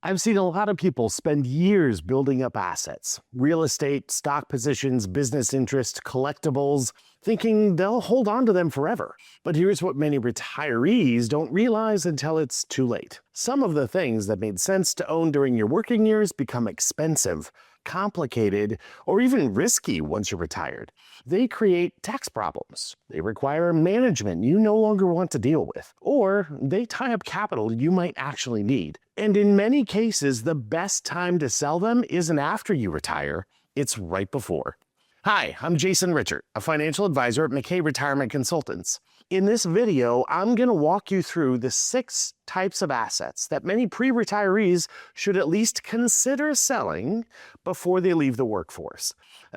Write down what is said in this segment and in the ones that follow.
I've seen a lot of people spend years building up assets, real estate, stock positions, business interests, collectibles, thinking they'll hold on to them forever. But here's what many retirees don't realize until it's too late. Some of the things that made sense to own during your working years become expensive, complicated, or even risky once you're retired. They create tax problems. They require management you no longer want to deal with. Or they tie up capital you might actually need. And in many cases, the best time to sell them isn't after you retire, it's right before. Hi, I'm Jason Richard, a financial advisor at McKay Retirement Consultants. In this video, I'm going to walk you through the 6 types of assets that many pre-retirees should at least consider selling before they leave the workforce.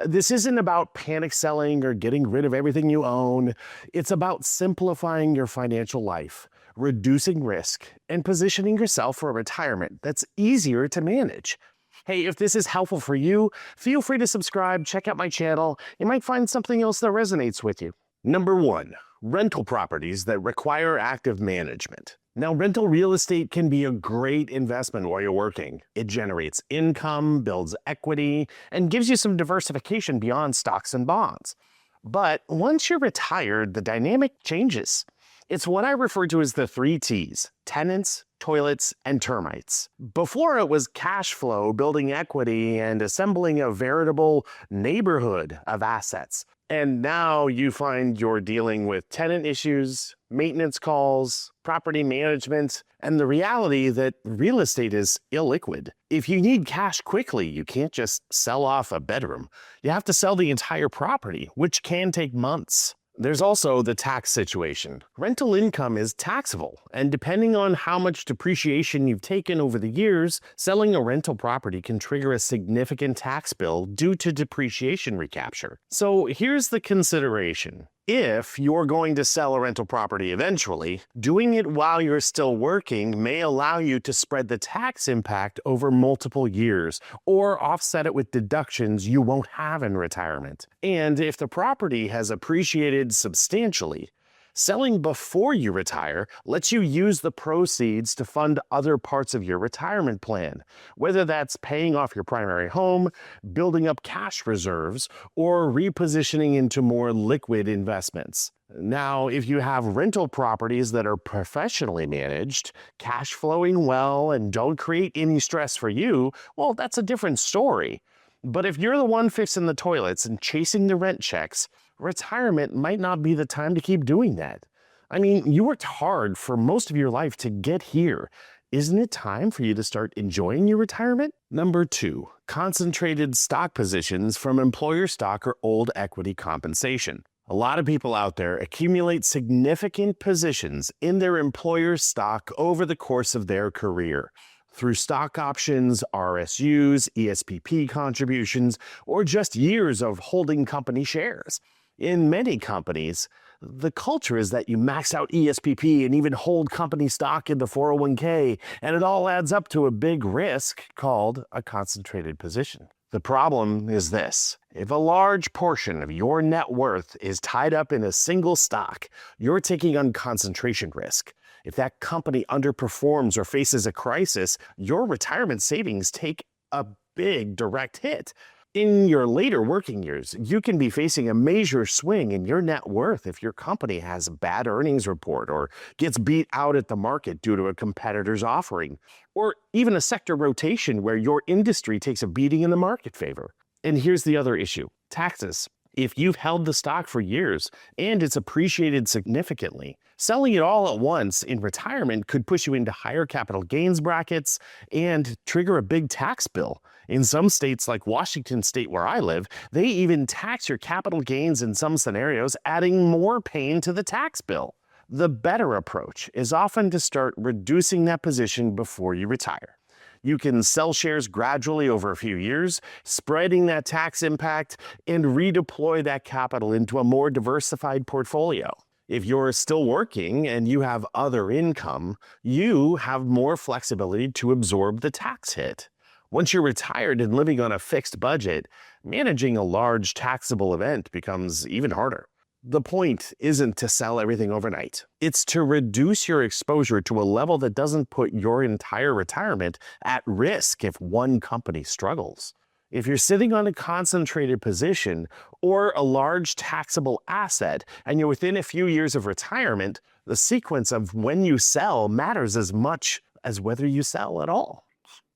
This isn't about panic selling or getting rid of everything you own. It's about simplifying your financial life, reducing risk, and positioning yourself for a retirement that's easier to manage. Hey, if this is helpful for you, feel free to subscribe, check out my channel. You might find something else that resonates with you. Number 1, rental properties that require active management. Now, rental real estate can be a great investment while you're working. It generates income, builds equity, and gives you some diversification beyond stocks and bonds. But once you're retired, the dynamic changes. It's what I refer to as the 3 T's: tenants, toilets, and termites. Before, it was cash flow, building equity, and assembling a veritable neighborhood of assets. And now you find you're dealing with tenant issues, maintenance calls, property management, and the reality that real estate is illiquid. If you need cash quickly, you can't just sell off a bedroom. You have to sell the entire property, which can take months. There's also the tax situation. Rental income is taxable, and depending on how much depreciation you've taken over the years, selling a rental property can trigger a significant tax bill due to depreciation recapture. So here's the consideration. If you're going to sell a rental property eventually, doing it while you're still working may allow you to spread the tax impact over multiple years or offset it with deductions you won't have in retirement. And if the property has appreciated substantially, selling before you retire lets you use the proceeds to fund other parts of your retirement plan, whether that's paying off your primary home, building up cash reserves, or repositioning into more liquid investments. Now, if you have rental properties that are professionally managed, cash flowing well, and don't create any stress for you, well, that's a different story. But if you're the one fixing the toilets and chasing the rent checks, retirement might not be the time to keep doing that. I mean, you worked hard for most of your life to get here. Isn't it time for you to start enjoying your retirement? Number 2, concentrated stock positions from employer stock or old equity compensation. A lot of people out there accumulate significant positions in their employer stock over the course of their career, through stock options, RSUs, ESPP contributions, or just years of holding company shares. In many companies, the culture is that you max out ESPP and even hold company stock in the 401k, and it all adds up to a big risk called a concentrated position. The problem is this: if a large portion of your net worth is tied up in a single stock, you're taking on concentration risk. If that company underperforms or faces a crisis, your retirement savings take a big direct hit. In your later working years, you can be facing a major swing in your net worth if your company has a bad earnings report or gets beat out at the market due to a competitor's offering, or even a sector rotation where your industry takes a beating in the market favor. And here's the other issue: taxes. If you've held the stock for years and it's appreciated significantly, selling it all at once in retirement could push you into higher capital gains brackets and trigger a big tax bill. In some states, like Washington State where I live, they even tax your capital gains in some scenarios, adding more pain to the tax bill. The better approach is often to start reducing that position before you retire. You can sell shares gradually over a few years, spreading that tax impact, and redeploy that capital into a more diversified portfolio. If you're still working and you have other income, you have more flexibility to absorb the tax hit. Once you're retired and living on a fixed budget, managing a large taxable event becomes even harder. The point isn't to sell everything overnight. It's to reduce your exposure to a level that doesn't put your entire retirement at risk if one company struggles. If you're sitting on a concentrated position or a large taxable asset and you're within a few years of retirement, the sequence of when you sell matters as much as whether you sell at all.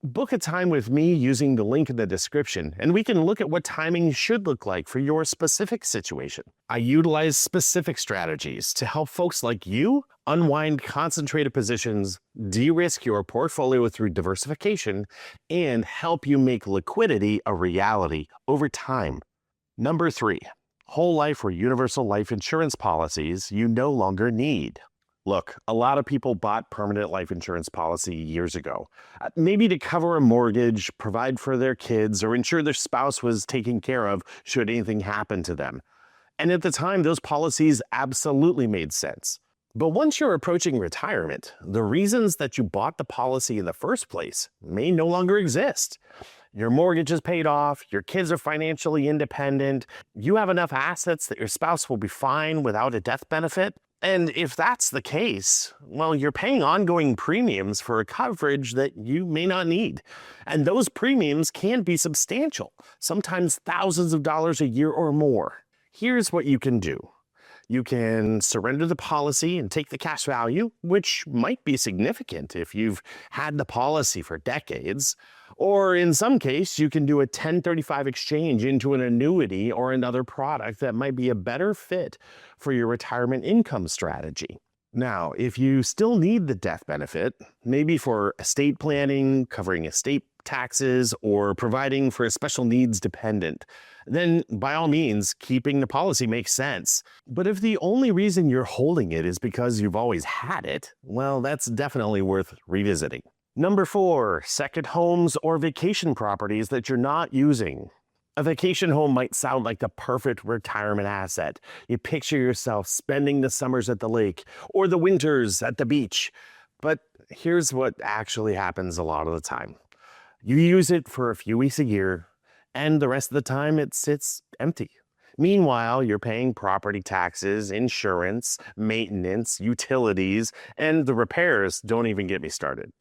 Book a time with me using the link in the description, and we can look at what timing should look like for your specific situation. I utilize specific strategies to help folks like you unwind concentrated positions, de-risk your portfolio through diversification, and help you make liquidity a reality over time. Number 3, whole life or universal life insurance policies you no longer need. Look, a lot of people bought permanent life insurance policy years ago, maybe to cover a mortgage, provide for their kids, or ensure their spouse was taken care of should anything happen to them. And at the time, those policies absolutely made sense. But once you're approaching retirement, the reasons that you bought the policy in the first place may no longer exist. Your mortgage is paid off, your kids are financially independent, you have enough assets that your spouse will be fine without a death benefit. And if that's the case, well, you're paying ongoing premiums for a coverage that you may not need. And those premiums can be substantial, sometimes thousands of dollars a year or more. Here's what you can do. You can surrender the policy and take the cash value, which might be significant if you've had the policy for decades. Or in some case, you can do a 1035 exchange into an annuity or another product that might be a better fit for your retirement income strategy. Now, if you still need the death benefit, maybe for estate planning, covering estate taxes, or providing for a special needs dependent, then by all means, keeping the policy makes sense. But if the only reason you're holding it is because you've always had it, well, that's definitely worth revisiting. Number 4, second homes or vacation properties that you're not using. A vacation home might sound like the perfect retirement asset. You picture yourself spending the summers at the lake or the winters at the beach. But here's what actually happens a lot of the time. You use it for a few weeks a year, and the rest of the time it sits empty. Meanwhile, you're paying property taxes, insurance, maintenance, utilities, and the repairs don't even get me started.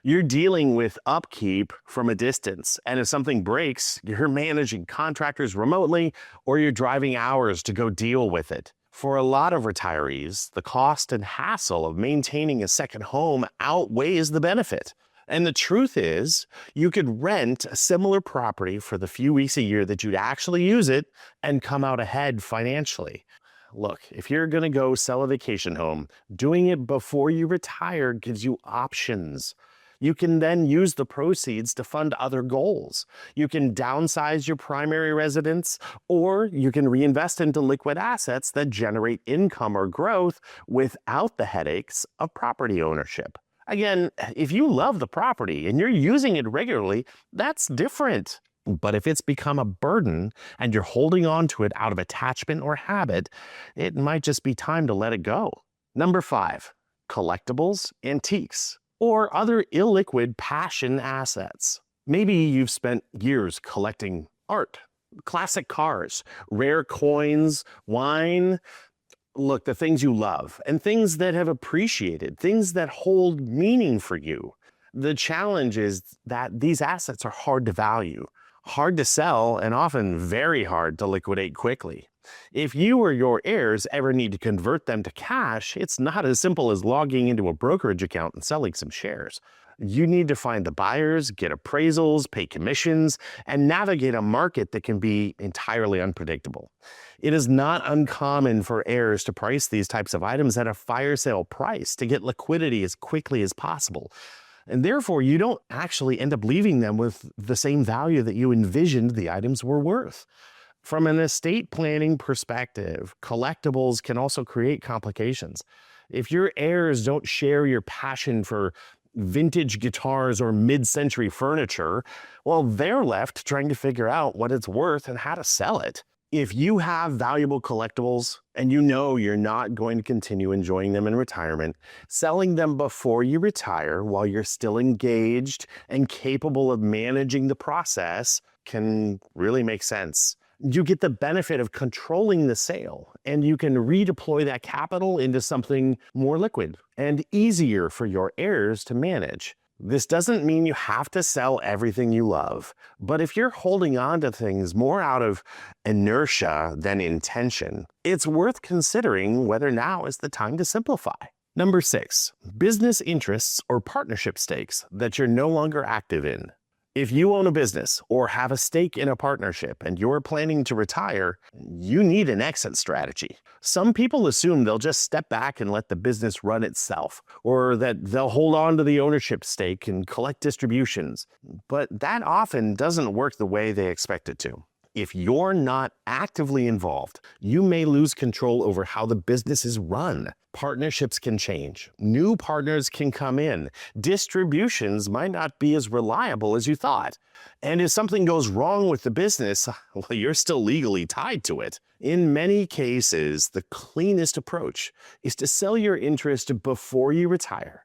You're dealing with upkeep from a distance, and if something breaks, you're managing contractors remotely or you're driving hours to go deal with it. For a lot of retirees, the cost and hassle of maintaining a second home outweighs the benefit. And the truth is, you could rent a similar property for the few weeks a year that you'd actually use it and come out ahead financially. Look, if you're going to go sell a vacation home, doing it before you retire gives you options. You can then use the proceeds to fund other goals. You can downsize your primary residence, or you can reinvest into liquid assets that generate income or growth without the headaches of property ownership. Again, if you love the property and you're using it regularly, that's different. But if it's become a burden and you're holding on to it out of attachment or habit, it might just be time to let it go. Number 5, collectibles, antiques, or other illiquid passion assets. Maybe you've spent years collecting art, classic cars, rare coins, wine. Look, the things you love and things that have appreciated, things that hold meaning for you. The challenge is that these assets are hard to value, hard to sell, and often very hard to liquidate quickly. If you or your heirs ever need to convert them to cash, it's not as simple as logging into a brokerage account and selling some shares. You need to find the buyers, get appraisals, pay commissions, and navigate a market that can be entirely unpredictable. It is not uncommon for heirs to price these types of items at a fire sale price to get liquidity as quickly as possible. And therefore, you don't actually end up leaving them with the same value that you envisioned the items were worth. From an estate planning perspective, collectibles can also create complications. If your heirs don't share your passion for vintage guitars or mid-century furniture, well, they're left trying to figure out what it's worth and how to sell it. If you have valuable collectibles and you know you're not going to continue enjoying them in retirement, selling them before you retire while you're still engaged and capable of managing the process can really make sense. You get the benefit of controlling the sale, and you can redeploy that capital into something more liquid and easier for your heirs to manage. This doesn't mean you have to sell everything you love, but if you're holding on to things more out of inertia than intention, it's worth considering whether now is the time to simplify. Number 6, business interests or partnership stakes that you're no longer active in. If you own a business or have a stake in a partnership and you're planning to retire, you need an exit strategy. Some people assume they'll just step back and let the business run itself, or that they'll hold on to the ownership stake and collect distributions. But that often doesn't work the way they expect it to. If you're not actively involved, you may lose control over how the business is run. Partnerships can change. New partners can come in. Distributions might not be as reliable as you thought. And if something goes wrong with the business, well, you're still legally tied to it. In many cases, the cleanest approach is to sell your interest before you retire.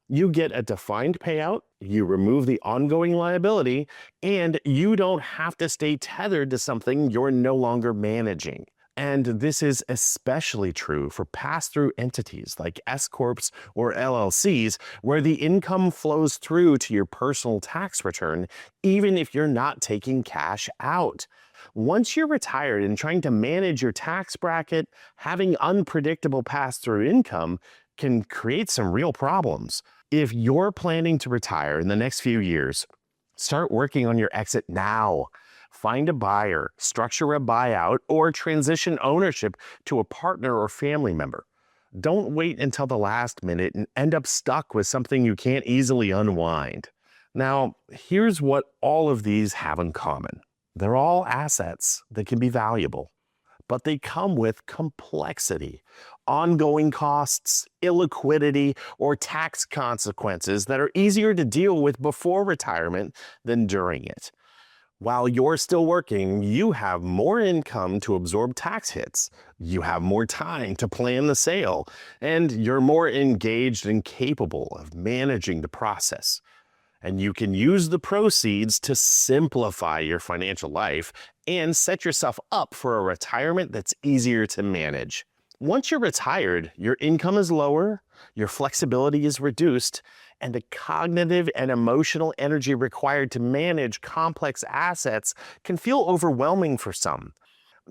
You get a defined payout, you remove the ongoing liability, and you don't have to stay tethered to something you're no longer managing. And this is especially true for pass-through entities like S-Corps or LLCs, where the income flows through to your personal tax return, even if you're not taking cash out. Once you're retired and trying to manage your tax bracket, having unpredictable pass-through income can create some real problems. If you're planning to retire in the next few years, start working on your exit now. Find a buyer, structure a buyout, or transition ownership to a partner or family member. Don't wait until the last minute and end up stuck with something you can't easily unwind. Now, here's what all of these have in common. They're all assets that can be valuable, but they come with complexity, ongoing costs, illiquidity, or tax consequences that are easier to deal with before retirement than during it. While you're still working, you have more income to absorb tax hits, you have more time to plan the sale, and you're more engaged and capable of managing the process. And you can use the proceeds to simplify your financial life and set yourself up for a retirement that's easier to manage. Once you're retired, your income is lower, your flexibility is reduced, and the cognitive and emotional energy required to manage complex assets can feel overwhelming for some.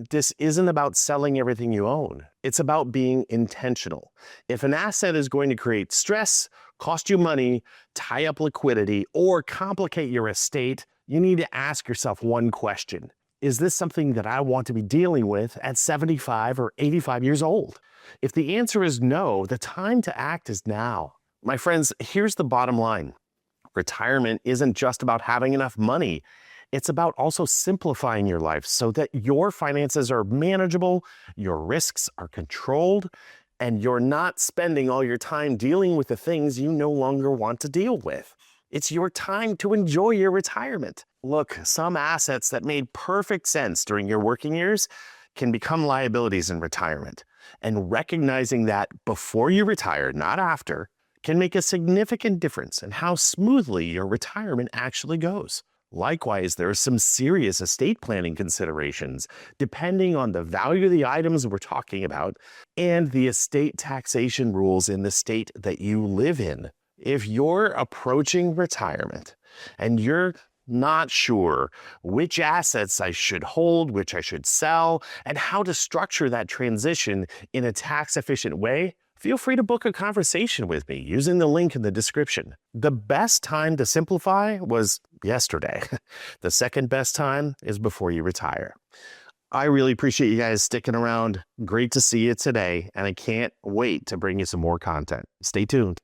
This isn't about selling everything you own. It's about being intentional. If an asset is going to create stress, cost you money, tie up liquidity, or complicate your estate, you need to ask yourself one question. Is this something that I want to be dealing with at 75 or 85 years old? If the answer is no, the time to act is now. My friends, here's the bottom line. Retirement isn't just about having enough money. It's about also simplifying your life so that your finances are manageable, your risks are controlled, and you're not spending all your time dealing with the things you no longer want to deal with. It's your time to enjoy your retirement. Look, some assets that made perfect sense during your working years can become liabilities in retirement. And recognizing that before you retire, not after, can make a significant difference in how smoothly your retirement actually goes. Likewise, there are some serious estate planning considerations depending on the value of the items we're talking about and the estate taxation rules in the state that you live in. If you're approaching retirement and you're not sure which assets I should hold, which I should sell, and how to structure that transition in a tax-efficient way, feel free to book a conversation with me using the link in the description. The best time to simplify was yesterday. The second best time is before you retire. I really appreciate you guys sticking around. Great to see you today, and I can't wait to bring you some more content. Stay tuned.